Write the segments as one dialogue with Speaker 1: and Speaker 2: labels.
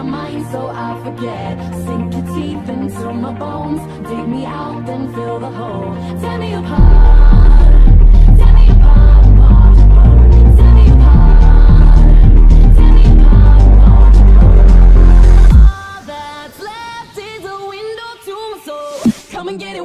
Speaker 1: mind so I forget. Sink your teeth into my bones, dig me out, then fill the hole. Tear me apart, tear me apart, apart, apart. Tear me apart, tear me apart, apart, apart. All that's left is a window to my soul. Come and get it.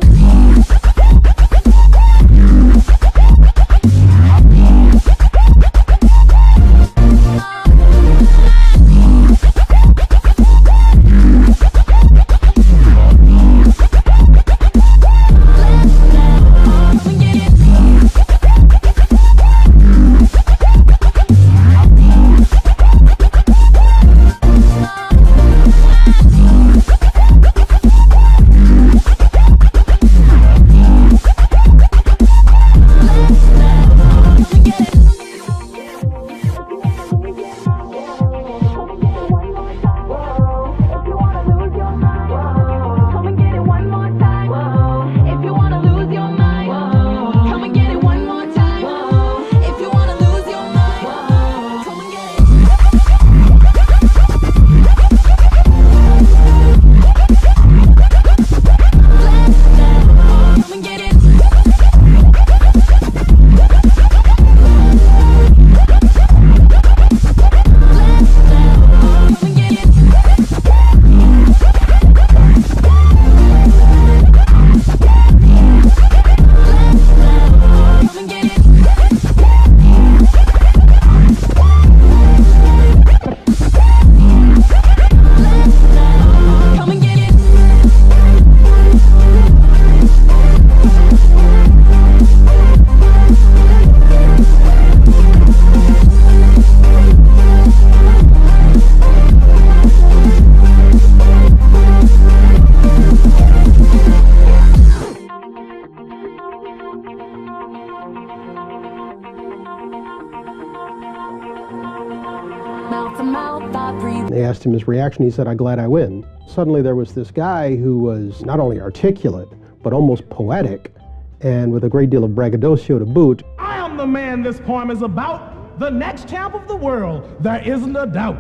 Speaker 2: They asked him his reaction. He said, "I'm glad I win." Suddenly there was this guy who was not only articulate, but almost poetic, and with a great deal of braggadocio to boot.
Speaker 3: I am the man this poem is about, the next champ of the world, there isn't a doubt.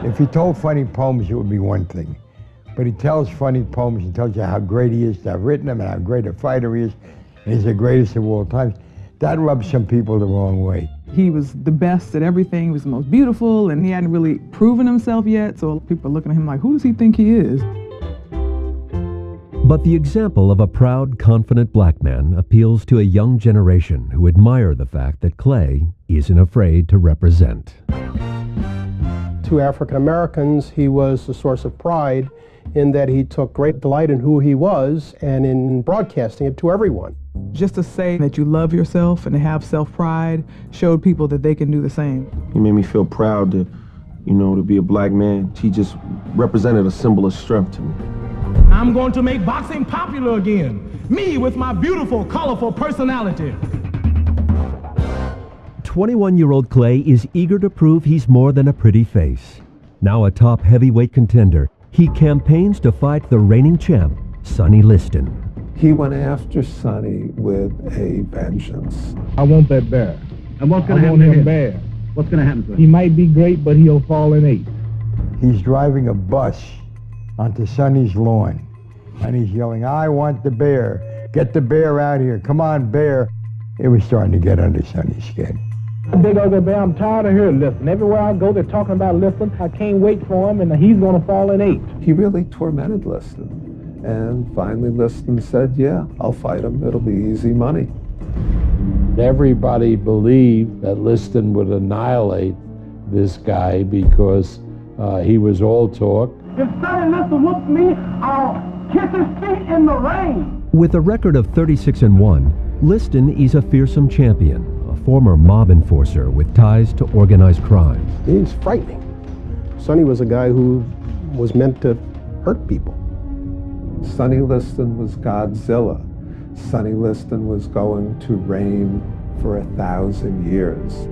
Speaker 4: If he told funny poems, it would be one thing. But he tells funny poems and tells you how great he is to have written them and how great a fighter he is, and he's the greatest of all time. That rubs some people the wrong way.
Speaker 5: He was the best at everything. He was the most beautiful, and he hadn't really proven himself yet, so people are looking at him like, who does he think he is?
Speaker 6: But the example of a proud, confident black man appeals to a young generation who admire the fact that Clay isn't afraid to represent.
Speaker 2: To African Americans, he was a source of pride in that he took great delight in who he was and in broadcasting it to everyone.
Speaker 5: Just to say that you love yourself and to have self-pride showed people that they can do the same.
Speaker 7: He made me feel proud to, to be a black man. He just represented a symbol of strength to me.
Speaker 3: I'm going to make boxing popular again. Me with my beautiful, colorful personality.
Speaker 6: 21-year-old Clay is eager to prove he's more than a pretty face. Now a top heavyweight contender, he campaigns to fight the reigning champ, Sonny Liston.
Speaker 8: He went after Sonny with a vengeance.
Speaker 9: I want that bear.
Speaker 10: And what's going to happen to him?
Speaker 9: Bear.
Speaker 10: What's going to happen to him?
Speaker 9: He might be great, but he'll fall in 8.
Speaker 4: He's driving a bus onto Sonny's lawn, and he's yelling, "I want the bear. Get the bear out here. Come on, bear." It was starting to get under Sonny's skin.
Speaker 9: Big ugly bear, I'm tired of hearing Liston. Everywhere I go, they're talking about Liston. I can't wait for him, and he's going to fall in 8.
Speaker 8: He really tormented Liston. And finally Liston said, "Yeah, I'll fight him. It'll be easy money."
Speaker 11: Everybody believed that Liston would annihilate this guy because he was all talk.
Speaker 9: If Sonny Liston whoops me, I'll kiss his feet in the rain.
Speaker 6: With a record of 36-1, Liston is a fearsome champion, a former mob enforcer with ties to organized crime.
Speaker 2: He's frightening. Sonny was a guy who was meant to hurt people.
Speaker 8: Sonny Liston was Godzilla. Sonny Liston was going to reign for 1,000 years.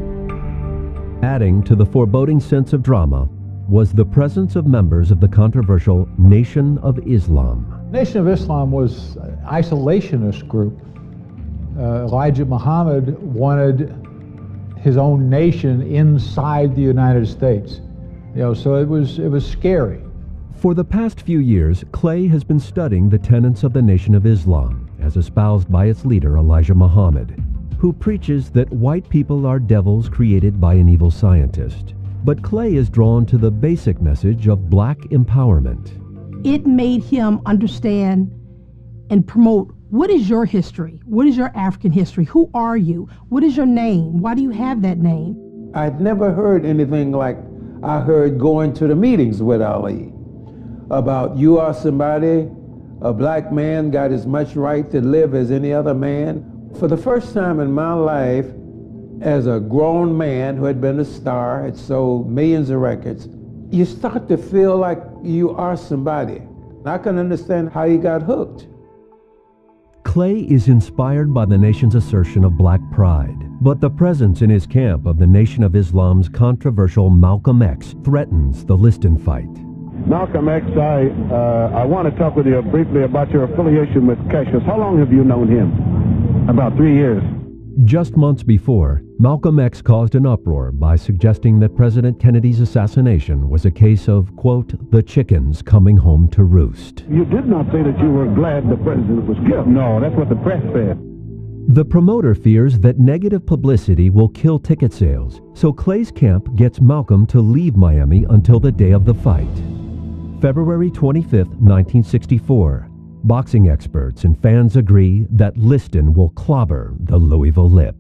Speaker 6: Adding to the foreboding sense of drama was the presence of members of the controversial Nation of Islam.
Speaker 12: Nation of Islam was an isolationist group. Elijah Muhammad wanted his own nation inside the United States. So it was scary.
Speaker 6: For the past few years, Clay has been studying the tenets of the Nation of Islam, as espoused by its leader Elijah Muhammad, who preaches that white people are devils created by an evil scientist. But Clay is drawn to the basic message of black empowerment.
Speaker 13: It made him understand and promote, what is your history? What is your African history? Who are you? What is your name? Why do you have that name?
Speaker 14: I'd never heard anything like I heard going to the meetings with Ali about you are somebody, a black man got as much right to live as any other man. For the first time in my life, as a grown man who had been a star, had sold millions of records, you start to feel like you are somebody. I can understand how he got hooked.
Speaker 6: Clay is inspired by the nation's assertion of black pride, but the presence in his camp of the Nation of Islam's controversial Malcolm X threatens the Liston fight.
Speaker 15: Malcolm X, I want to talk with you briefly about your affiliation with Cassius. How long have you known him? About 3 years.
Speaker 6: Just months before, Malcolm X caused an uproar by suggesting that President Kennedy's assassination was a case of, quote, the chickens coming home to roost.
Speaker 15: You did not say that you were glad the president was killed. No, that's what the press said.
Speaker 6: The promoter fears that negative publicity will kill ticket sales, so Clay's camp gets Malcolm to leave Miami until the day of the fight. February 25, 1964. Boxing experts and fans agree that Liston will clobber the Louisville Lip.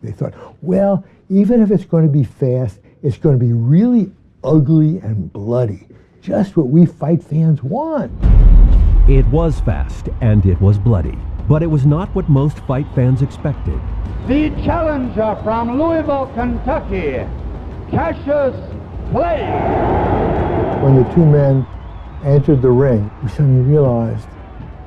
Speaker 4: They thought, well, even if it's going to be fast, it's going to be really ugly and bloody. Just what we fight fans want.
Speaker 6: It was fast and it was bloody, but it was not what most fight fans expected.
Speaker 16: The challenger from Louisville, Kentucky, Cassius Clay.
Speaker 4: When the two men entered the ring, we suddenly realized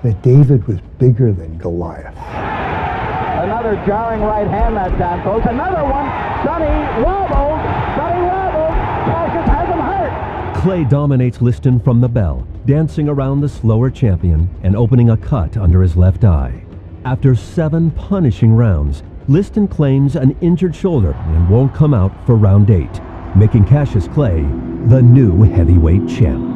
Speaker 4: that David was bigger than Goliath.
Speaker 16: Another jarring right hand that time, folks. Another one. Sonny wobbles. Sonny wobbles. Cassius has him hurt.
Speaker 6: Clay dominates Liston from the bell, dancing around the slower champion and opening a cut under his left eye. After 7 punishing rounds, Liston claims an injured shoulder and won't come out for round 8, making Cassius Clay the new heavyweight champ.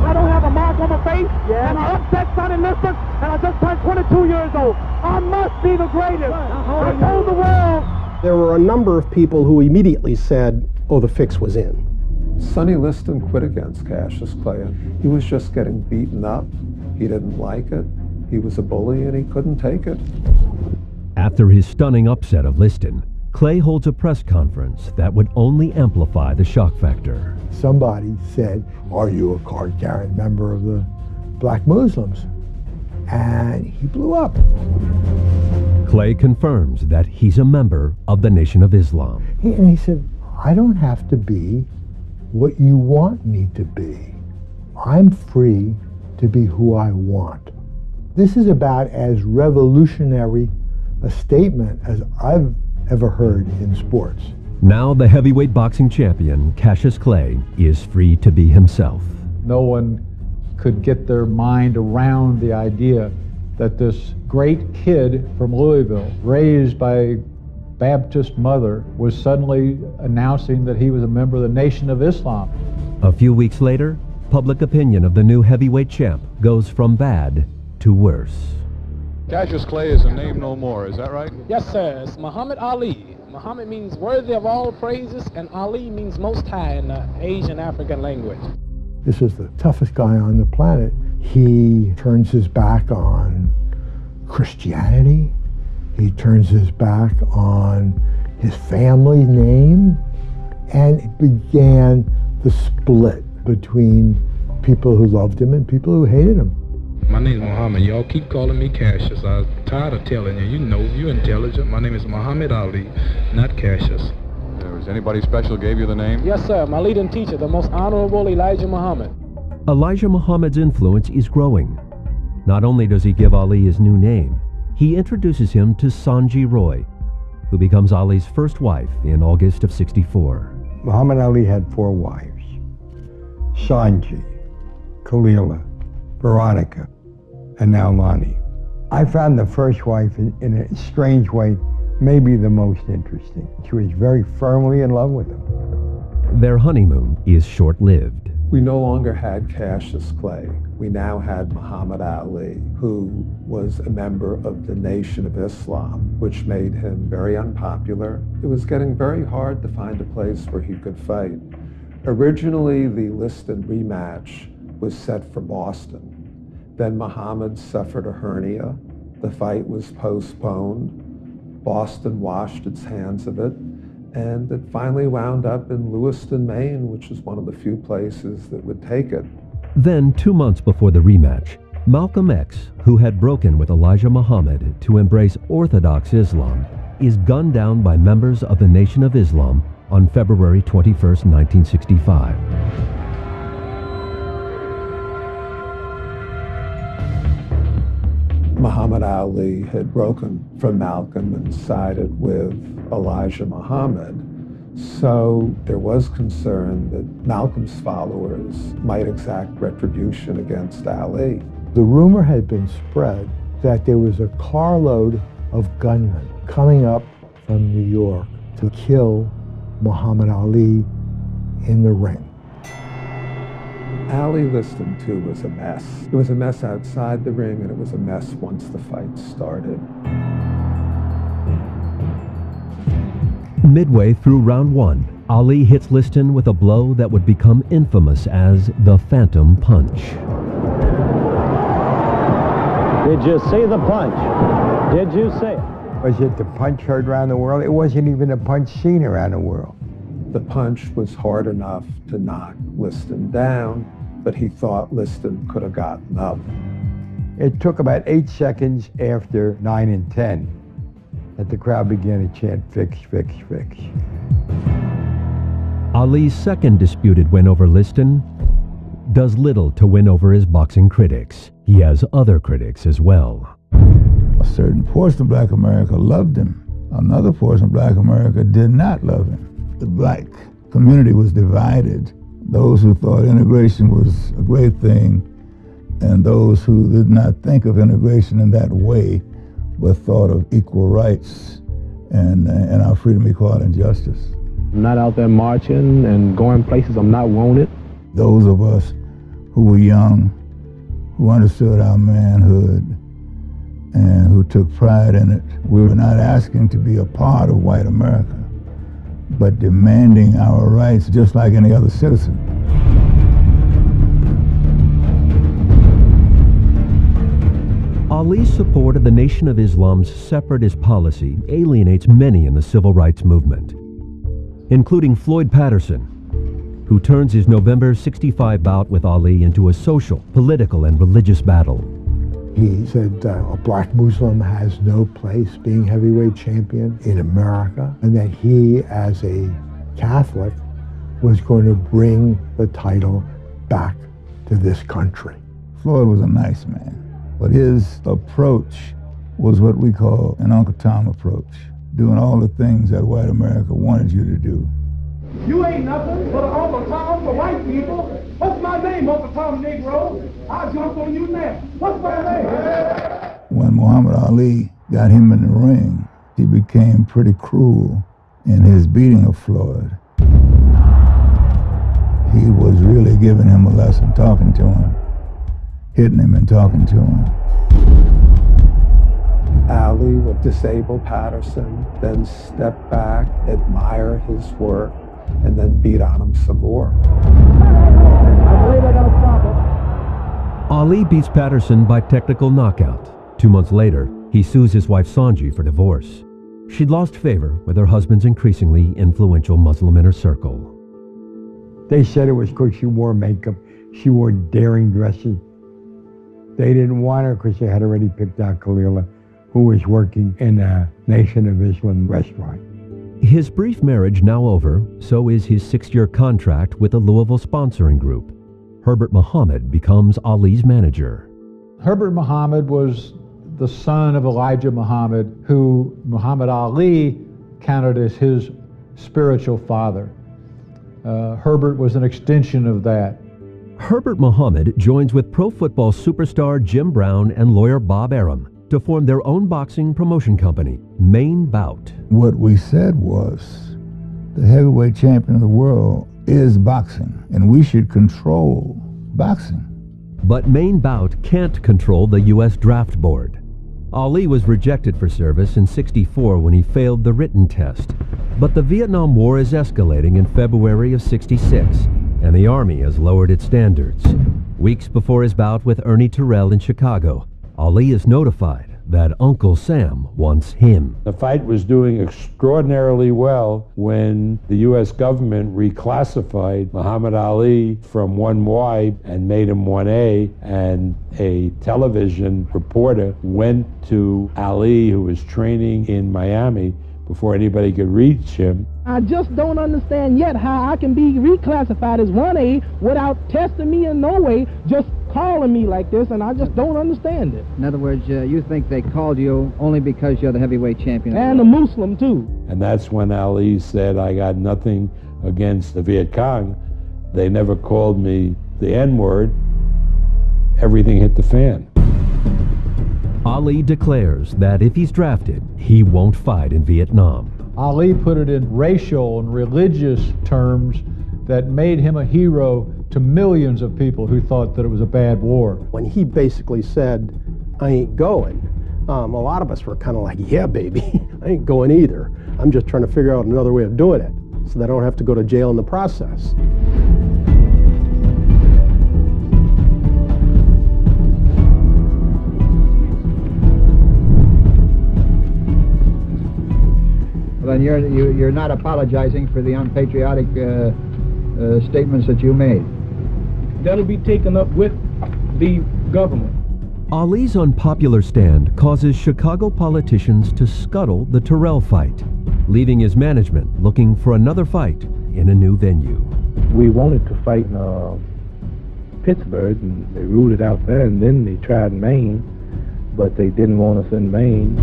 Speaker 16: I don't have a mark on my face, and I upset Sonny Liston, and I just turned 22 years old. I must be the greatest. I told the world.
Speaker 2: There were a number of people who immediately said, oh, the fix was in.
Speaker 8: Sonny Liston quit against Cassius Clay. He was just getting beaten up. He didn't like it. He was a bully and he couldn't take it.
Speaker 6: After his stunning upset of Liston, Clay holds a press conference that would only amplify the shock factor.
Speaker 4: Somebody said, are you a card-carrying member of the black Muslims? And he blew up.
Speaker 6: Clay confirms that he's a member of the Nation of Islam.
Speaker 4: And he said, I don't have to be what you want me to be. I'm free to be who I want. This is about as revolutionary a statement as I've ever heard in sports.
Speaker 6: Now the heavyweight boxing champion, Cassius Clay, is free to be himself.
Speaker 12: No one could get their mind around the idea that this great kid from Louisville, raised by a Baptist mother, was suddenly announcing that he was a member of the Nation of Islam.
Speaker 6: A few weeks later, public opinion of the new heavyweight champ goes from bad to worse.
Speaker 17: Cassius Clay is a name no more, is that right?
Speaker 18: Yes, sir. It's Muhammad Ali. Muhammad means worthy of all praises, and Ali means most high in the Asian African language.
Speaker 4: This is the toughest guy on the planet. He turns his back on Christianity. He turns his back on his family name, and it began the split between people who loved him and people who hated him.
Speaker 19: My name is Muhammad. Y'all keep calling me Cassius. I'm tired of telling you. You know you're intelligent. My name is Muhammad Ali, not Cassius.
Speaker 17: Was anybody special gave you the name?
Speaker 18: Yes, sir. My leading teacher, the most honorable Elijah Muhammad.
Speaker 6: Elijah Muhammad's influence is growing. Not only does he give Ali his new name, he introduces him to Sanji Roy, who becomes Ali's first wife in August of '64.
Speaker 4: Muhammad Ali had 4 wives: Sanji, Khalila, Veronica, and now Lonnie. I found the first wife in a strange way maybe the most interesting. She was very firmly in love with him.
Speaker 6: Their honeymoon is short-lived.
Speaker 8: We no longer had Cassius Clay. We now had Muhammad Ali, who was a member of the Nation of Islam, which made him very unpopular. It was getting very hard to find a place where he could fight. Originally, the Liston rematch was set for Boston. Then Muhammad suffered a hernia. The fight was postponed. Boston washed its hands of it, and it finally wound up in Lewiston, Maine, which is one of the few places that would take it.
Speaker 6: Then, 2 months before the rematch, Malcolm X, who had broken with Elijah Muhammad to embrace Orthodox Islam, is gunned down by members of the Nation of Islam on February 21, 1965.
Speaker 8: Muhammad Ali had broken from Malcolm and sided with Elijah Muhammad. So there was concern that Malcolm's followers might exact retribution against Ali.
Speaker 20: The rumor had been spread that there was a carload of gunmen coming up from New York to kill Muhammad Ali in the ring.
Speaker 8: Ali Liston, too, was a mess. It was a mess outside the ring, and it was a mess once the fight started.
Speaker 6: Midway through round 1, Ali hits Liston with a blow that would become infamous as the Phantom Punch.
Speaker 21: Did you see the punch? Did you see it?
Speaker 4: Was it the punch heard around the world? It wasn't even a punch seen around the world.
Speaker 8: The punch was hard enough to knock Liston down, but he thought Liston could have gotten up.
Speaker 4: It took about 8 seconds after 9 and 10 that the crowd began to chant, "Fix, fix, fix."
Speaker 6: Ali's second disputed win over Liston does little to win over his boxing critics. He has other critics as well.
Speaker 22: A certain portion of Black America loved him. Another portion of Black America did not love him. The Black community was divided. Those who thought integration was a great thing, and those who did not think of integration in that way, but thought of equal rights and our freedom, equality, and justice.
Speaker 10: I'm not out there marching and going places I'm not wanted.
Speaker 22: Those of us who were young, who understood our manhood, and who took pride in it, we were not asking to be a part of white America, but demanding our rights just like any other citizen.
Speaker 6: Ali's support of the Nation of Islam's separatist policy alienates many in the civil rights movement, including Floyd Patterson, who turns his November '65 bout with Ali into a social, political, and religious battle.
Speaker 20: He said a black Muslim has no place being heavyweight champion in America, and that he, as a Catholic, was going to bring the title back to this country.
Speaker 22: Floyd was a nice man, but his approach was what we call an Uncle Tom approach, doing all the things that white America wanted you to do.
Speaker 16: You ain't nothing but an Uncle Tom for white people. What's my name, Uncle Tom Negro? I'll jump on you now. What's my name?
Speaker 22: When Muhammad Ali got him in the ring, he became pretty cruel in his beating of Floyd. He was really giving him a lesson, talking to him, hitting him and talking to him.
Speaker 8: Ali would disable Patterson, then step back, admire his work, and then beat on him some more.
Speaker 6: Ali beats Patterson by technical knockout. 2 months later, he sues his wife Sanji for divorce. She'd lost favor with her husband's increasingly influential Muslim inner circle.
Speaker 4: They said it was because she wore makeup, she wore daring dresses. They didn't want her because they had already picked out Khalila, who was working in a Nation of Islam restaurant.
Speaker 6: His brief marriage now over, so is his 6-year contract with the Louisville sponsoring group. Herbert Muhammad becomes Ali's manager.
Speaker 12: Herbert Muhammad was the son of Elijah Muhammad, who Muhammad Ali counted as his spiritual father. Herbert was an extension of that.
Speaker 6: Herbert Muhammad joins with pro football superstar Jim Brown and lawyer Bob Arum to form their own boxing promotion company, Main Bout.
Speaker 22: What we said was, the heavyweight champion of the world is boxing, and we should control boxing.
Speaker 6: But Maine Bout can't control the U.S. Draft Board. Ali was rejected for service in '64 when he failed the written test. But the Vietnam War is escalating in February of '66, and the Army has lowered its standards. Weeks before his bout with Ernie Terrell in Chicago, Ali is notified that Uncle Sam wants him.
Speaker 11: The fight was doing extraordinarily well when the U.S. government reclassified Muhammad Ali from 1Y and made him 1A, and a television reporter went to Ali, who was training in Miami, before anybody could reach him.
Speaker 9: I just don't understand yet how I can be reclassified as 1A without testing me in no way, just calling me like this, and I just don't understand it.
Speaker 1: In other words, you think they called you only because you're the heavyweight champion?
Speaker 9: And a Muslim, too.
Speaker 11: And that's when Ali said, I got nothing against the Viet Cong. They never called me the N-word. Everything hit the fan.
Speaker 6: Ali declares that if he's drafted, he won't fight in Vietnam.
Speaker 12: Ali put it in racial and religious terms that made him a hero to millions of people who thought that it was a bad war.
Speaker 2: When he basically said, I ain't going, a lot of us were kind of like, yeah, baby, I ain't going either. I'm just trying to figure out another way of doing it so that I don't have to go to jail in the process.
Speaker 1: Well, then you're not apologizing for the unpatriotic statements that you made.
Speaker 9: That'll be taken up with the government.
Speaker 6: Ali's unpopular stand causes Chicago politicians to scuttle the Terrell fight, leaving his management looking for another fight in a new venue.
Speaker 10: We wanted to fight in Pittsburgh, and they ruled it out there, and then they tried Maine, but they didn't want us in Maine.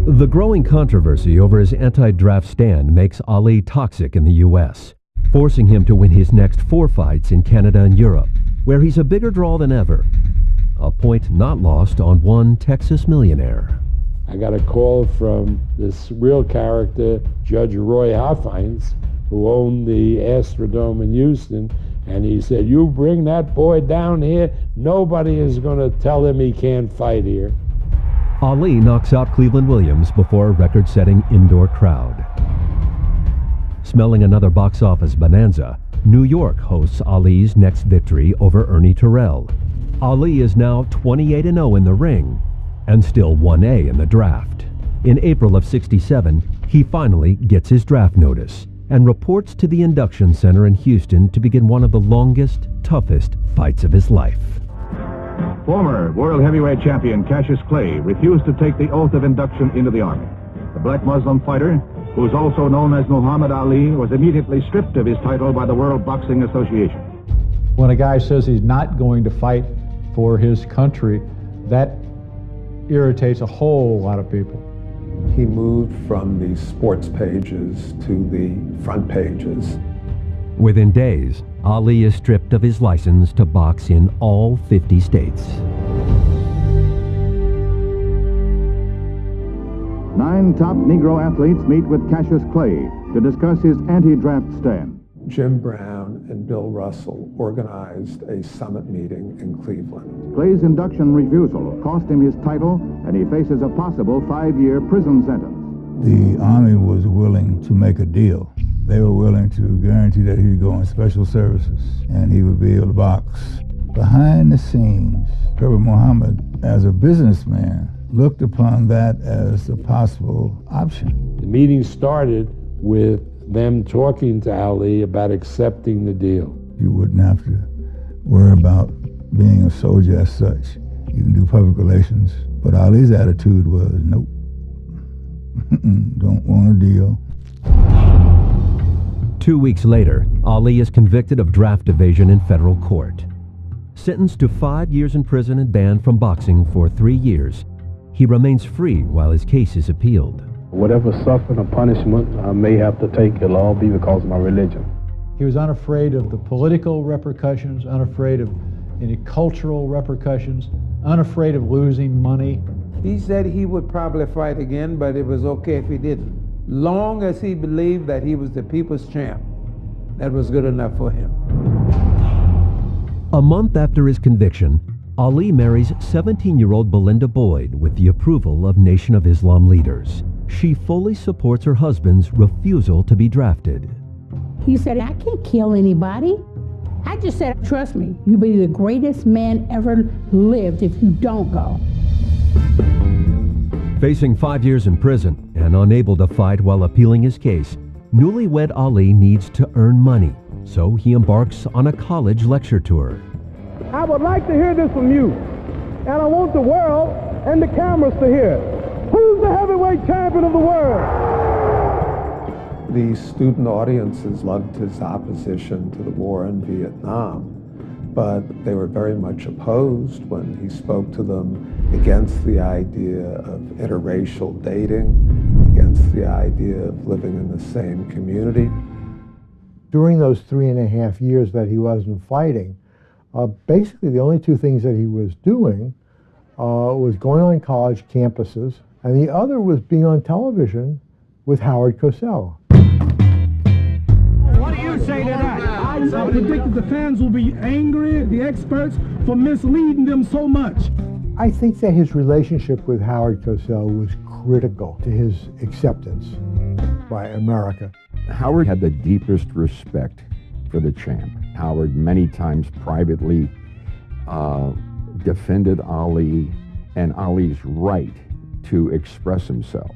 Speaker 6: The growing controversy over his anti-draft stand makes Ali toxic in the U.S., forcing him to win his next 4 fights in Canada and Europe, where he's a bigger draw than ever. A point not lost on one Texas millionaire.
Speaker 11: I got a call from this real character, Judge Roy Hoffines, who owned the Astrodome in Houston, and he said, you bring that boy down here, nobody is going to tell him he can't fight here.
Speaker 6: Ali knocks out Cleveland Williams before a record-setting indoor crowd. Smelling another box office bonanza, New York hosts Ali's next victory over Ernie Terrell. Ali is now 28-0 in the ring and still 1A in the draft. In April of '67, he finally gets his draft notice and reports to the induction center in Houston to begin one of the longest, toughest fights of his life.
Speaker 15: Former world heavyweight champion Cassius Clay refused to take the oath of induction into the Army. The black Muslim fighter, who is also known as Muhammad Ali, was immediately stripped of his title by the World Boxing Association.
Speaker 12: When a guy says he's not going to fight for his country, that irritates a whole lot of people.
Speaker 8: He moved from the sports pages to the front pages.
Speaker 6: Within days, Ali is stripped of his license to box in all 50 states.
Speaker 15: 9 top Negro athletes meet with Cassius Clay to discuss his anti-draft stand.
Speaker 8: Jim Brown and Bill Russell organized a summit meeting in Cleveland.
Speaker 15: Clay's induction refusal cost him his title, and he faces a possible 5-year prison sentence.
Speaker 22: The Army was willing to make a deal. They were willing to guarantee that he would go on special services and he would be able to box. Behind the scenes, Herbert Muhammad, as a businessman, looked upon that as a possible option.
Speaker 11: The meeting started with them talking to Ali about accepting the deal.
Speaker 22: You wouldn't have to worry about being a soldier as such. You can do public relations. But Ali's attitude was, nope, don't want a deal.
Speaker 6: 2 weeks later, Ali is convicted of draft evasion in federal court. Sentenced to 5 years in prison and banned from boxing for 3 years, he remains free while his case is appealed.
Speaker 10: Whatever suffering or punishment I may have to take, it'll all be because of my religion.
Speaker 12: He was unafraid of the political repercussions, unafraid of any cultural repercussions, unafraid of losing money.
Speaker 14: He said he would probably fight again, but it was okay if he didn't. Long as he believed that he was the people's champ, that was good enough for him.
Speaker 6: A month after his conviction, Ali marries 17-year-old Belinda Boyd with the approval of Nation of Islam leaders. She fully supports her husband's refusal to be drafted.
Speaker 5: He said, I can't kill anybody. I just said, trust me, you'll be the greatest man ever lived if you don't go.
Speaker 6: Facing 5 years in prison and unable to fight while appealing his case, newlywed Ali needs to earn money, so he embarks on a college lecture tour.
Speaker 16: I would like to hear this from you, and I want the world and the cameras to hear it. Who's the heavyweight champion of the world?
Speaker 8: The student audiences loved his opposition to the war in Vietnam, but they were very much opposed when he spoke to them against the idea of interracial dating, against the idea of living in the same community.
Speaker 20: During those 3.5 years that he wasn't fighting, basically the only two things that he was doing was going on college campuses, and the other was being on television with Howard Cosell.
Speaker 3: What do you say to that? I predicted the fans will be angry at the experts for misleading them so much.
Speaker 20: I think that his relationship with Howard Cosell was critical to his acceptance by America.
Speaker 7: Howard had the deepest respect for the champ. Howard many times privately defended Ali and Ali's right to express himself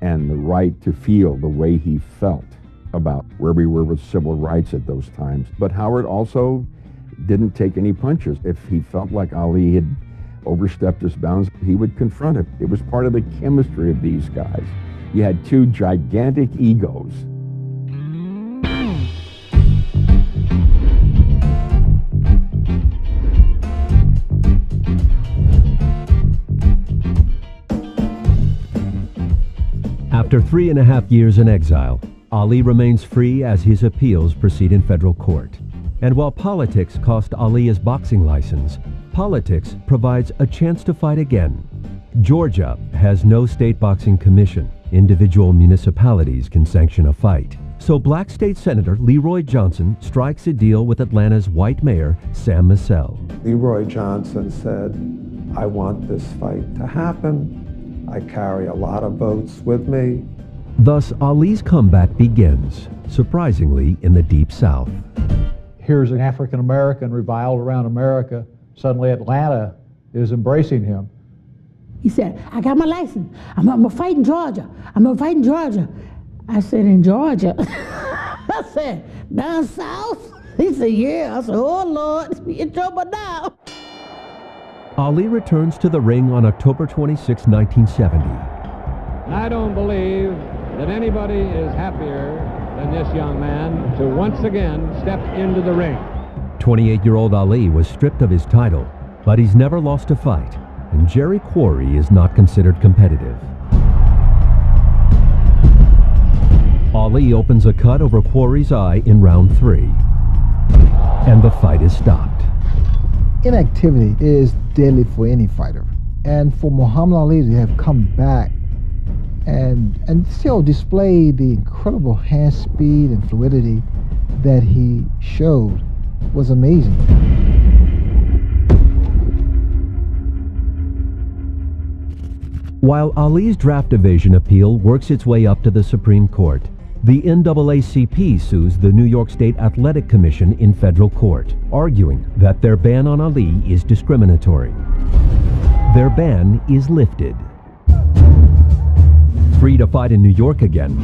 Speaker 7: and the right to feel the way he felt about where we were with civil rights at those times. But Howard also didn't take any punches. If he felt like Ali had overstepped his bounds, he would confront it. It was part of the chemistry of these guys. You had two gigantic egos.
Speaker 6: After 3.5 years in exile, Ali remains free as his appeals proceed in federal court. And while politics cost Ali his boxing license, politics provides a chance to fight again. Georgia has no state boxing commission. Individual municipalities can sanction a fight. So Black State Senator Leroy Johnson strikes a deal with Atlanta's white mayor, Sam Massell.
Speaker 8: Leroy Johnson said, I want this fight to happen. I carry a lot of votes with me.
Speaker 6: Thus, Ali's comeback begins, surprisingly, in the Deep South.
Speaker 12: Here's an African American reviled around America. Suddenly Atlanta is embracing him.
Speaker 5: He said, I got my license. I'm going to fight in Georgia. I'm going to fight in Georgia. I said, in Georgia? I said, down south? He said, yeah. I said, oh, Lord, we in trouble now.
Speaker 6: Ali returns to the ring on October 26, 1970.
Speaker 23: I don't believe that anybody is happier than this young man to once again step into the ring.
Speaker 6: 28-year-old Ali was stripped of his title, but he's never lost a fight, and Jerry Quarry is not considered competitive. Ali opens a cut over Quarry's eye in round 3, and the fight is stopped.
Speaker 24: Inactivity is deadly for any fighter, and for Muhammad Ali to have come back and still display the incredible hand speed and fluidity that he showed was amazing.
Speaker 6: While Ali's draft evasion appeal works its way up to the Supreme Court, the NAACP sues the New York State Athletic Commission in federal court, arguing that their ban on Ali is discriminatory. Their ban is lifted. Free to fight in New York again,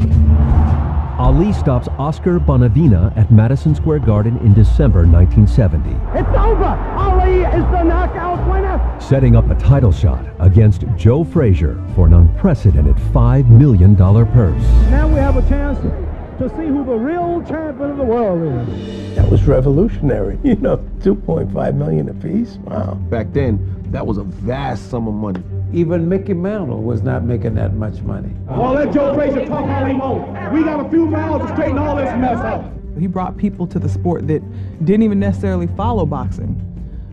Speaker 6: Ali stops Oscar Bonavena at Madison Square Garden in December 1970.
Speaker 16: It's over! Ali is the knockout winner!
Speaker 6: Setting up a title shot against Joe Frazier for an unprecedented $5 million purse.
Speaker 16: Now we have a chance to see who the real champion of the world is.
Speaker 2: That was revolutionary. You know, $2.5 million apiece. Wow.
Speaker 25: Back then, that was a vast sum of money.
Speaker 14: Even Mickey Mantle was not making that much money.
Speaker 3: Well, let Joe Frazier talk all he wants. We got a few miles to straighten all this mess up.
Speaker 26: He brought people to the sport that didn't even necessarily follow boxing.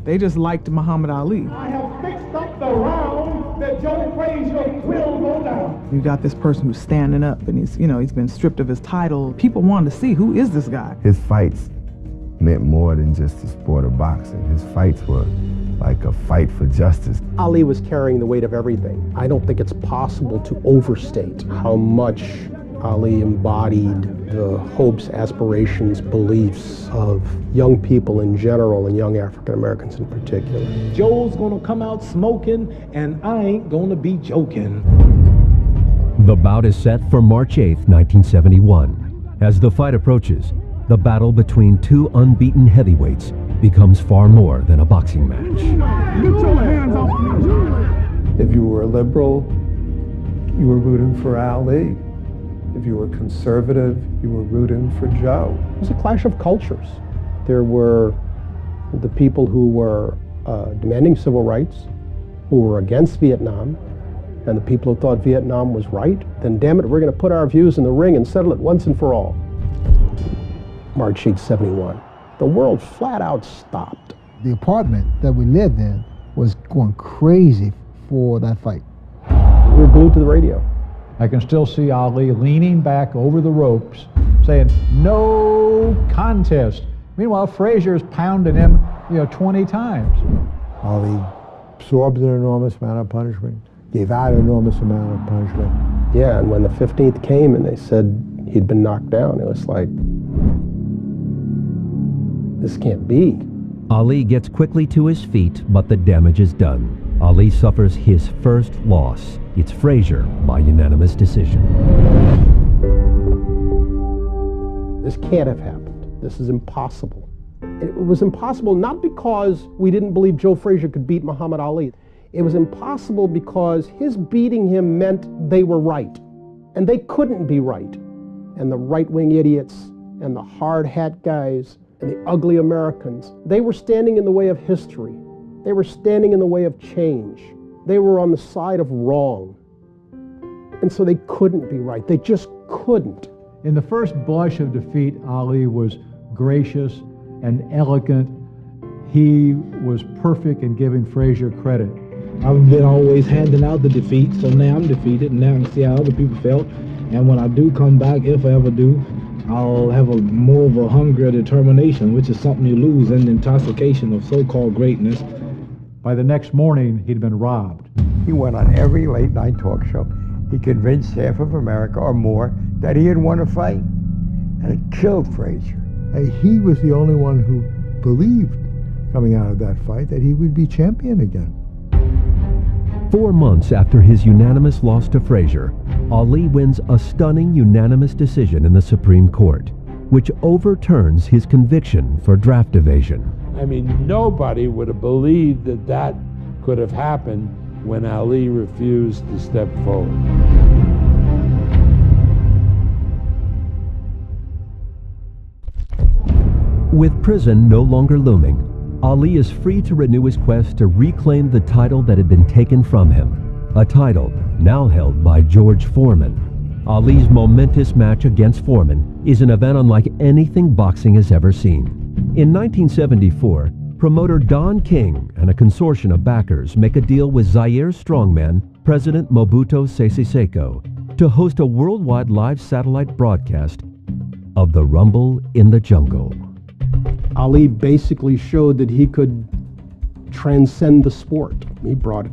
Speaker 26: They just liked Muhammad Ali.
Speaker 16: I have fixed up the round that Joe Frazier will go down.
Speaker 26: You got this person who's standing up, and he's been stripped of his title. People wanted to see, who is this guy?
Speaker 4: His fights meant more than just the sport of boxing. His fights were like a fight for justice.
Speaker 2: Ali was carrying the weight of everything. I don't think it's possible to overstate how much Ali embodied the hopes, aspirations, beliefs of young people in general and young African Americans in particular.
Speaker 9: Joe's gonna come out smoking, and I ain't gonna be joking.
Speaker 6: The bout is set for March 8th, 1971. As the fight approaches, the battle between two unbeaten heavyweights becomes far more than a boxing match.
Speaker 3: Get your hands off me.
Speaker 8: If you were a liberal, you were rooting for Ali. If you were conservative, you were rooting for Joe.
Speaker 2: It was a clash of cultures. There were the people who were demanding civil rights, who were against Vietnam, and the people who thought Vietnam was right. Then damn it, we're going to put our views in the ring and settle it once and for all. March 8th, 71. The world flat out stopped.
Speaker 24: The apartment that we lived in was going crazy for that fight.
Speaker 2: We were glued to the radio.
Speaker 12: I can still see Ali leaning back over the ropes, saying, "No contest." Meanwhile, Frazier's pounding him, 20 times.
Speaker 20: Ali absorbed an enormous amount of punishment, gave out an enormous amount of punishment.
Speaker 2: Yeah, and when the 15th came and they said he'd been knocked down, it was like, this can't be.
Speaker 6: Ali gets quickly to his feet, but the damage is done. Ali suffers his first loss. It's Frazier by unanimous decision.
Speaker 2: This can't have happened. This is impossible. It was impossible not because we didn't believe Joe Frazier could beat Muhammad Ali. It was impossible because his beating him meant they were right. And they couldn't be right. And the right-wing idiots and the hard hat guys and the ugly Americans, they were standing in the way of history. They were standing in the way of change. They were on the side of wrong. And so they couldn't be right. They just couldn't.
Speaker 12: In the first blush of defeat, Ali was gracious and elegant. He was perfect in giving Frazier credit.
Speaker 9: I've been always handing out the defeat, so now I'm defeated, and now I can see how other people felt. And when I do come back, if I ever do, I'll have more of a hunger, determination, which is something you lose in the intoxication of so-called greatness.
Speaker 12: By the next morning, he'd been robbed.
Speaker 13: He went on every late-night talk show. He convinced half of America or more that he had won a fight, and it killed Frazier.
Speaker 20: He was the only one who believed, coming out of that fight, that he would be champion again.
Speaker 6: 4 months after his unanimous loss to Frazier, Ali wins a stunning unanimous decision in the Supreme Court, which overturns his conviction for draft evasion.
Speaker 11: I mean, nobody would have believed that that could have happened when Ali refused to step forward.
Speaker 6: With prison no longer looming, Ali is free to renew his quest to reclaim the title that had been taken from him, a title now held by George Foreman. Ali's momentous match against Foreman is an event unlike anything boxing has ever seen. In 1974, promoter Don King and a consortium of backers make a deal with Zaire's strongman, President Mobutu Sese Seko, to host a worldwide live satellite broadcast of the Rumble in the Jungle.
Speaker 2: Ali basically showed that he could transcend the sport. He brought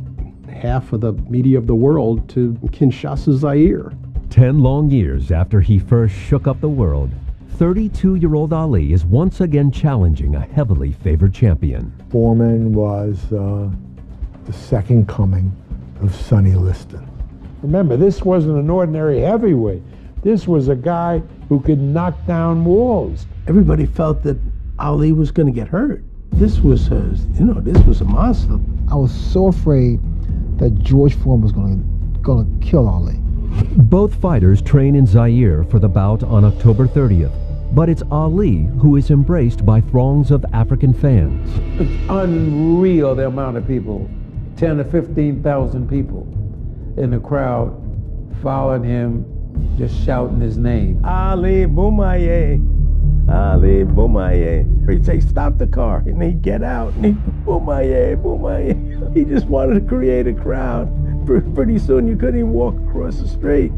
Speaker 2: half of the media of the world to Kinshasa, Zaire.
Speaker 6: 10 long years after he first shook up the world, 32-year-old Ali is once again challenging a heavily favored champion.
Speaker 20: Foreman was the second coming of Sonny Liston.
Speaker 11: Remember, this wasn't an ordinary heavyweight. This was a guy who could knock down walls.
Speaker 14: Everybody felt that Ali was going to get hurt. This was this was a monster.
Speaker 24: I was so afraid that George Foreman was going to kill Ali.
Speaker 6: Both fighters train in Zaire for the bout on October 30th, but it's Ali who is embraced by throngs of African fans.
Speaker 14: It's unreal the amount of people, 10 to 15,000 people in the crowd following him, just shouting his name. Ali Boumaier, Ali Boumaier. He'd say, stop the car, and he'd get out, and he'd, Boumaier, Boumaier. He just wanted to create a crowd
Speaker 25: Pretty soon you couldn't even walk across the street.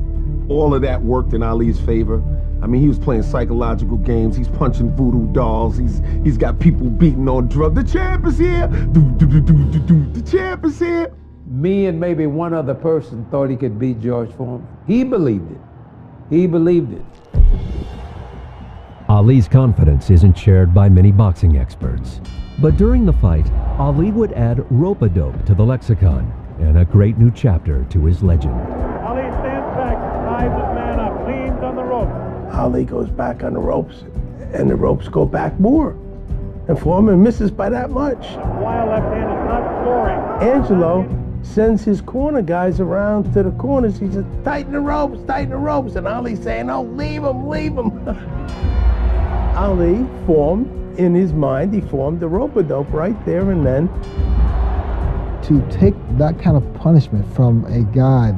Speaker 25: All of that worked in Ali's favor. I mean, he was playing psychological games. He's punching voodoo dolls. He's got people beating on drugs. The champ is here. The champ is here.
Speaker 14: Me and maybe one other person thought he could beat George Foreman. He believed it. He believed it.
Speaker 6: Ali's confidence isn't shared by many boxing experts. But during the fight, Ali would add rope-a-dope to the lexicon and a great new chapter to his legend.
Speaker 16: Ali stands back, ties his man up, leans on the rope.
Speaker 25: Ali goes back on the ropes, and the ropes go back more. And Foreman misses by that much.
Speaker 16: Wild left hand is not scoring.
Speaker 25: Angelo sends his corner guys around to the corners. He says, tighten the ropes, tighten the ropes. And Ali's saying, oh, leave him, leave him. Ali formed, in his mind, he formed the rope-a-dope right there and then.
Speaker 24: To take that kind of punishment from a guy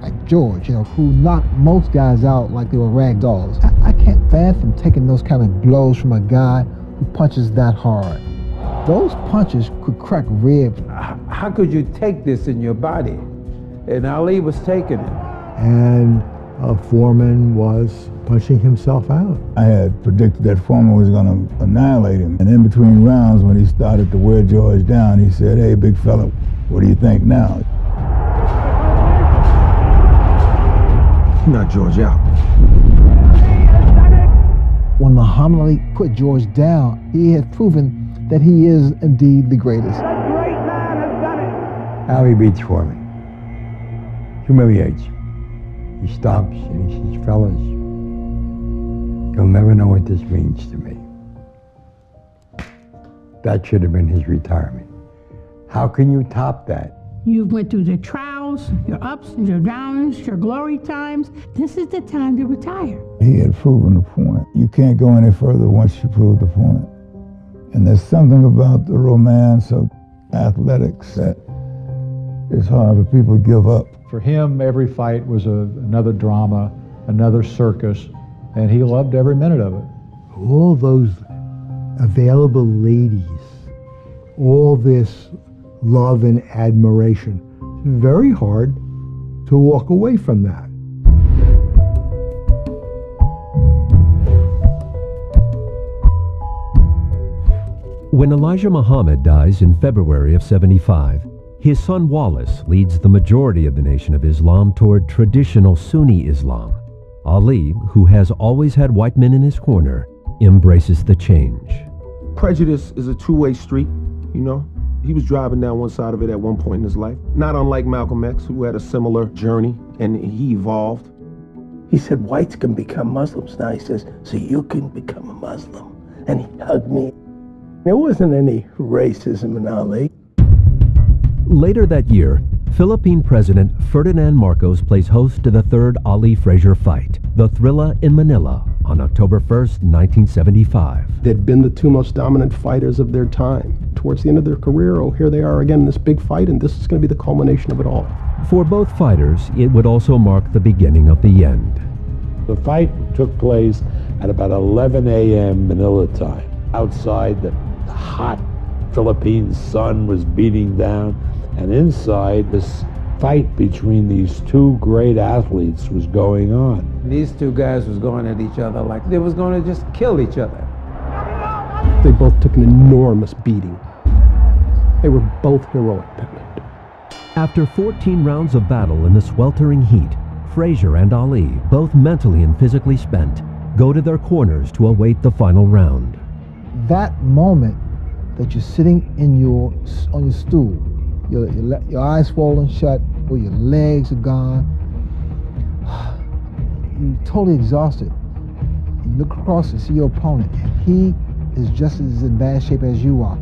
Speaker 24: like George, who knocked most guys out like they were rag dolls. I can't fathom taking those kind of blows from a guy who punches that hard. Those punches could crack ribs.
Speaker 14: How could you take this in your body? And Ali was taking it.
Speaker 20: And Foreman was punching himself out.
Speaker 22: I had predicted that Foreman was going to annihilate him. And in between rounds, when he started to wear George down, he said, hey, big fella, what do you think now?
Speaker 25: Knock George out.
Speaker 24: When Muhammad Ali put George down, he had proven that he is indeed the greatest.
Speaker 13: Ali beats Foreman. Humiliates. He stops and he says, fellas, you'll never know what this means to me. That should have been his retirement. How can you top that?
Speaker 5: You went through the trials, your ups and your downs, your glory times. This is the time to retire.
Speaker 22: He had proven the point. You can't go any further once you prove the point. And there's something about the romance of athletics that is hard for people to give up.
Speaker 12: For him, every fight was another drama, another circus, and he loved every minute of it.
Speaker 20: All those available ladies, all this love and admiration. It's very hard to walk away from that.
Speaker 6: When Elijah Muhammad dies in February of '75, his son Wallace leads the majority of the Nation of Islam toward traditional Sunni Islam. Ali, who has always had white men in his corner, embraces the change.
Speaker 25: Prejudice is a two-way street, you know. He was driving down one side of it at one point in his life. Not unlike Malcolm X, who had a similar journey, and he evolved. He said, whites can become Muslims. Now he says, so you can become a Muslim. And he hugged me. There wasn't any racism in Ali.
Speaker 6: Later that year, Philippine President Ferdinand Marcos plays host to the third Ali Frazier fight, the Thrilla in Manila, on October 1st, 1975.
Speaker 2: They'd been the two most dominant fighters of their time. Towards the end of their career, oh, here they are again in this big fight, and this is going to be the culmination of it all.
Speaker 6: For both fighters, it would also mark the beginning of the end.
Speaker 11: The fight took place at about 11 a.m. Manila time. Outside, the hot Philippine sun was beating down, and inside, this fight between these two great athletes was going on.
Speaker 14: These two guys was going at each other like they was going to just kill each other.
Speaker 2: They both took an enormous beating. They were both heroic that night.
Speaker 6: After 14 rounds of battle in the sweltering heat, Frazier and Ali, both mentally and physically spent, go to their corners to await the final round.
Speaker 24: That moment that you're sitting on your stool, your eyes swollen shut, or your legs are gone, you're totally exhausted. You look across and see your opponent, and he is just as in bad shape as you are.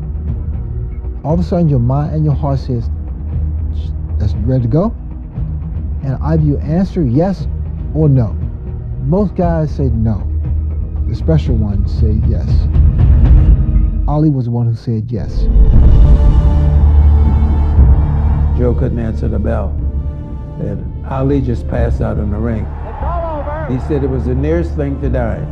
Speaker 24: All of a sudden, your mind and your heart says, "That's ready to go." And either you answer yes or no. Most guys say no. The special ones say yes. Ali was the one who said yes.
Speaker 14: Joe couldn't answer the bell. And Ali just passed out in the ring. It's all over. He said it was the nearest thing to dying.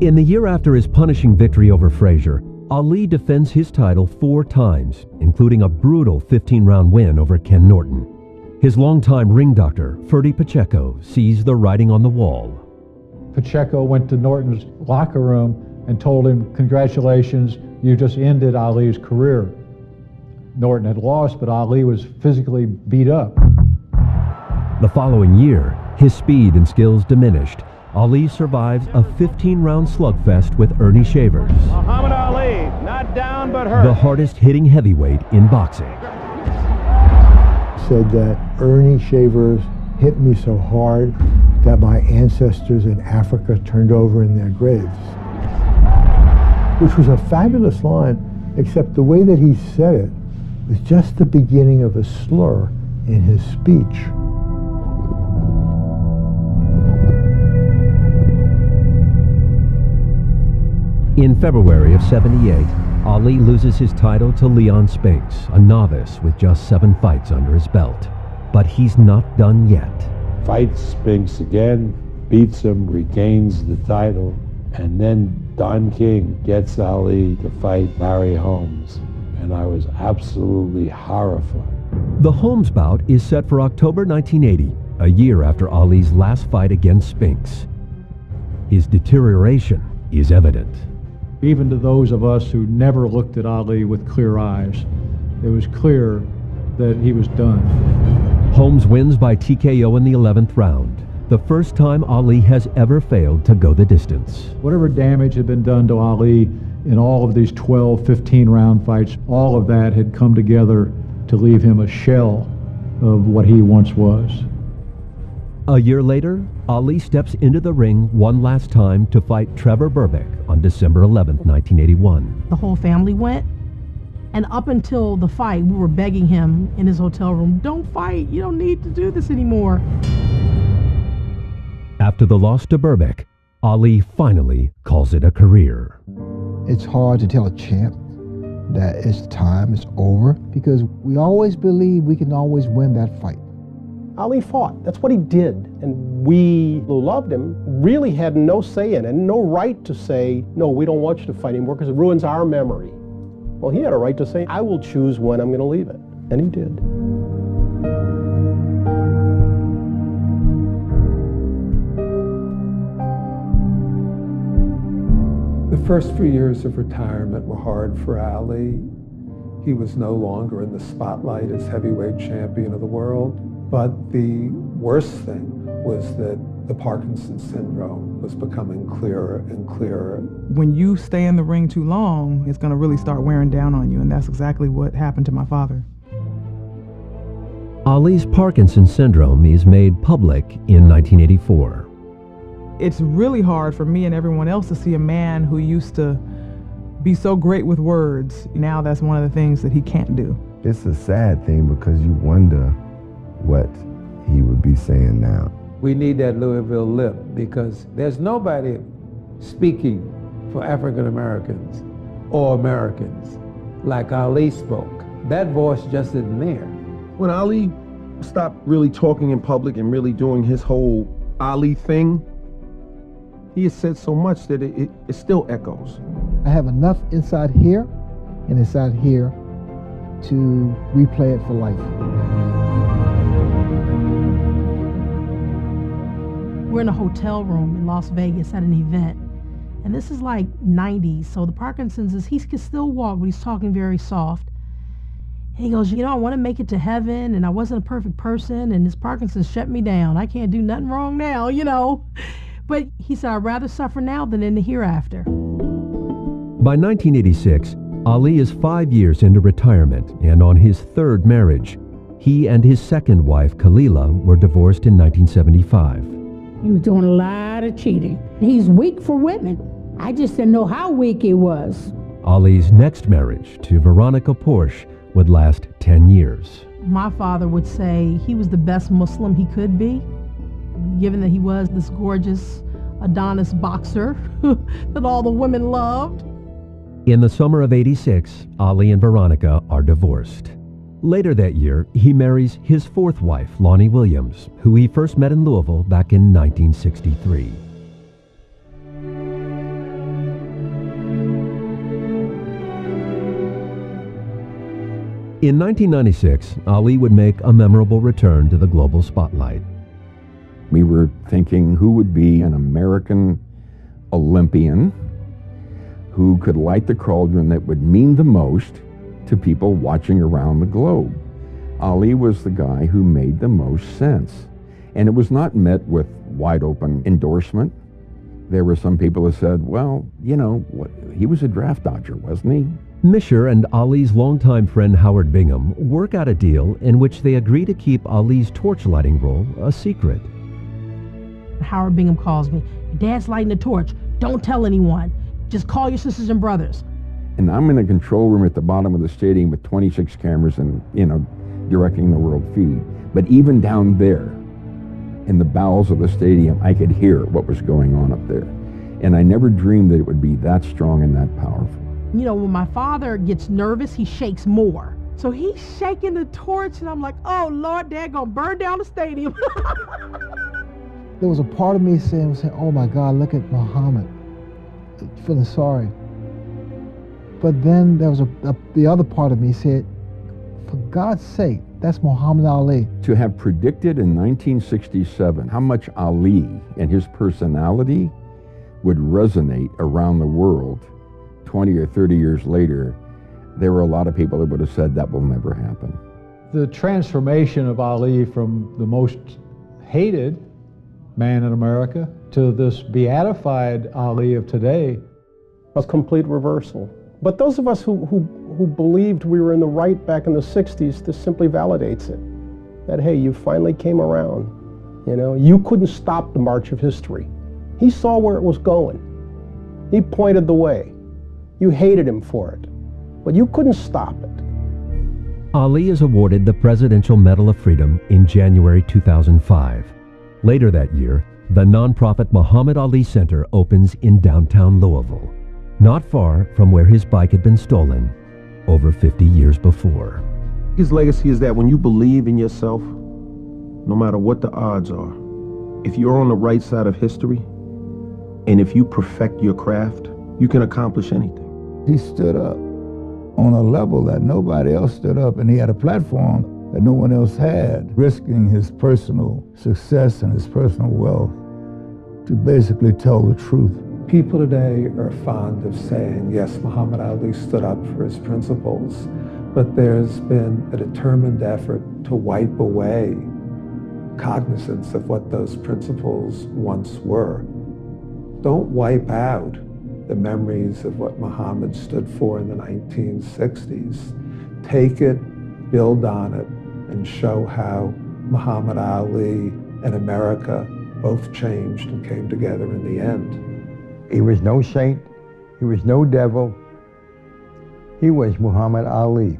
Speaker 6: In the year after his punishing victory over Frazier, Ali defends his title 4 times, including a brutal 15-round win over Ken Norton. His longtime ring doctor, Ferdy Pacheco, sees the writing on the wall.
Speaker 12: Pacheco went to Norton's locker room and told him, "Congratulations, you just ended Ali's career." Norton had lost, but Ali was physically beat up.
Speaker 6: The following year, his speed and skills diminished. Ali survives a 15-round slugfest with Ernie Shavers,
Speaker 16: Muhammad Ali, not down but hurt.
Speaker 6: the hardest-hitting heavyweight in boxing.
Speaker 20: Said that Ernie Shavers hit me so hard that my ancestors in Africa turned over in their graves. Which was a fabulous line, except the way that he said it was just the beginning of a slur in his speech.
Speaker 6: In February of '78, Ali loses his title to Leon Spinks, a novice with just 7 fights under his belt. But he's not done yet.
Speaker 11: Fights Spinks again, beats him, regains the title, and then Don King gets Ali to fight Larry Holmes, and I was absolutely horrified.
Speaker 6: The Holmes bout is set for October 1980, a year after Ali's last fight against Spinks. His deterioration is evident.
Speaker 12: Even to those of us who never looked at Ali with clear eyes, it was clear that he was done.
Speaker 6: Holmes wins by TKO in the 11th round, the first time Ali has ever failed to go the distance.
Speaker 12: Whatever damage had been done to Ali in all of these 12, 15-round fights, all of that had come together to leave him a shell of what he once was.
Speaker 6: A year later, Ali steps into the ring one last time to fight Trevor Berbick on December 11, 1981.
Speaker 1: The whole family went, and up until the fight, we were begging him in his hotel room, "Don't fight, you don't need to do this anymore."
Speaker 6: After the loss to Berbick, Ali finally calls it a career.
Speaker 24: It's hard to tell a champ that it's time, it's over, because we always believe we can always win that fight.
Speaker 2: Ali fought. That's what he did. And we who loved him really had no say in it and no right to say, "No, we don't want you to fight anymore because it ruins our memory." Well, he had a right to say, "I will choose when I'm going to leave it." And he did.
Speaker 8: The first few years of retirement were hard for Ali. He was no longer in the spotlight as heavyweight champion of the world. But the worst thing was that the Parkinson's syndrome was becoming clearer and clearer.
Speaker 26: When you stay in the ring too long, it's going to really start wearing down on you, and that's exactly what happened to my father.
Speaker 6: Ali's Parkinson's syndrome is made public in 1984.
Speaker 26: It's really hard for me and everyone else to see a man who used to be so great with words. Now that's one of the things that he can't do.
Speaker 4: It's a sad thing because you wonder what he would be saying now.
Speaker 14: We need that Louisville lip because there's nobody speaking for African Americans or Americans like Ali spoke. That voice just isn't there.
Speaker 25: When Ali stopped really talking in public and really doing his whole Ali thing, he has said so much that it still echoes.
Speaker 24: I have enough inside here and inside here to replay it for life.
Speaker 1: We're in a hotel room in Las Vegas at an event, and this is like 90s, so the Parkinson's he can still walk, but he's talking very soft. And he goes, I want to make it to heaven, and I wasn't a perfect person, and this Parkinson's shut me down. I can't do nothing wrong now, But he said, I'd rather suffer now than in the hereafter.
Speaker 6: By 1986, Ali is 5 years into retirement and on his 3rd marriage. He and his second wife, Khalila, were divorced in 1975.
Speaker 5: He was doing a lot of cheating. He's weak for women. I just didn't know how weak he was.
Speaker 6: Ali's next marriage to Veronica Porsche would last 10 years.
Speaker 1: My father would say he was the best Muslim he could be, given that he was this gorgeous Adonis boxer that all the women loved.
Speaker 6: In the summer of '86, Ali and Veronica are divorced. Later that year, he marries his 4th wife, Lonnie Williams, who he first met in Louisville back in 1963. In 1996, Ali would make a memorable return to the global spotlight.
Speaker 7: We were thinking who would be an American Olympian who could light the cauldron that would mean the most to people watching around the globe. Ali was the guy who made the most sense. And it was not met with wide open endorsement. There were some people who said, well, you know, he was a draft dodger, wasn't he?
Speaker 6: Misher and Ali's longtime friend Howard Bingham work out a deal in which they agree to keep Ali's torchlighting role a secret.
Speaker 1: Howard Bingham calls me. Your dad's lighting the torch. Don't tell anyone. Just call your sisters and brothers.
Speaker 7: And I'm in a control room at the bottom of the stadium with 26 cameras and, you know, directing the world feed. But even down there, in the bowels of the stadium, I could hear what was going on up there. And I never dreamed that it would be that strong and that powerful.
Speaker 1: You know, when my father gets nervous, he shakes more. So he's shaking the torch, and I'm like, oh, Lord, Dad gonna burn down the stadium.
Speaker 24: There was a part of me saying, oh my God, look at Muhammad, feeling sorry. But then there was the other part of me said, for God's sake, that's Muhammad Ali.
Speaker 7: To have predicted in 1967 how much Ali and his personality would resonate around the world 20 or 30 years later, there were a lot of people that would have said that will never happen.
Speaker 12: The transformation of Ali from the most hated man in America to this beatified Ali of today
Speaker 2: was complete reversal. But those of us who believed we were in the right back in the 60s, this simply validates it. That, hey, you finally came around. You know, you couldn't stop the march of history. He saw where it was going. He pointed the way. You hated him for it, but you couldn't stop it.
Speaker 6: Ali is awarded the Presidential Medal of Freedom in January 2005. Later that year, the nonprofit Muhammad Ali Center opens in downtown Louisville, not far from where his bike had been stolen over 50 years before.
Speaker 25: His legacy is that when you believe in yourself, no matter what the odds are, if you're on the right side of history, and if you perfect your craft, you can accomplish anything.
Speaker 22: He stood up on a level that nobody else stood up, and he had a platform that no one else had, risking his personal success and his personal wealth to basically tell the truth.
Speaker 8: People today are fond of saying, yes, Muhammad Ali stood up for his principles, but there's been a determined effort to wipe away cognizance of what those principles once were. Don't wipe out the memories of what Muhammad stood for in the 1960s. Take it, build on it, and show how Muhammad Ali and America both changed and came together in the end.
Speaker 13: He was no saint. He was no devil. He was Muhammad Ali.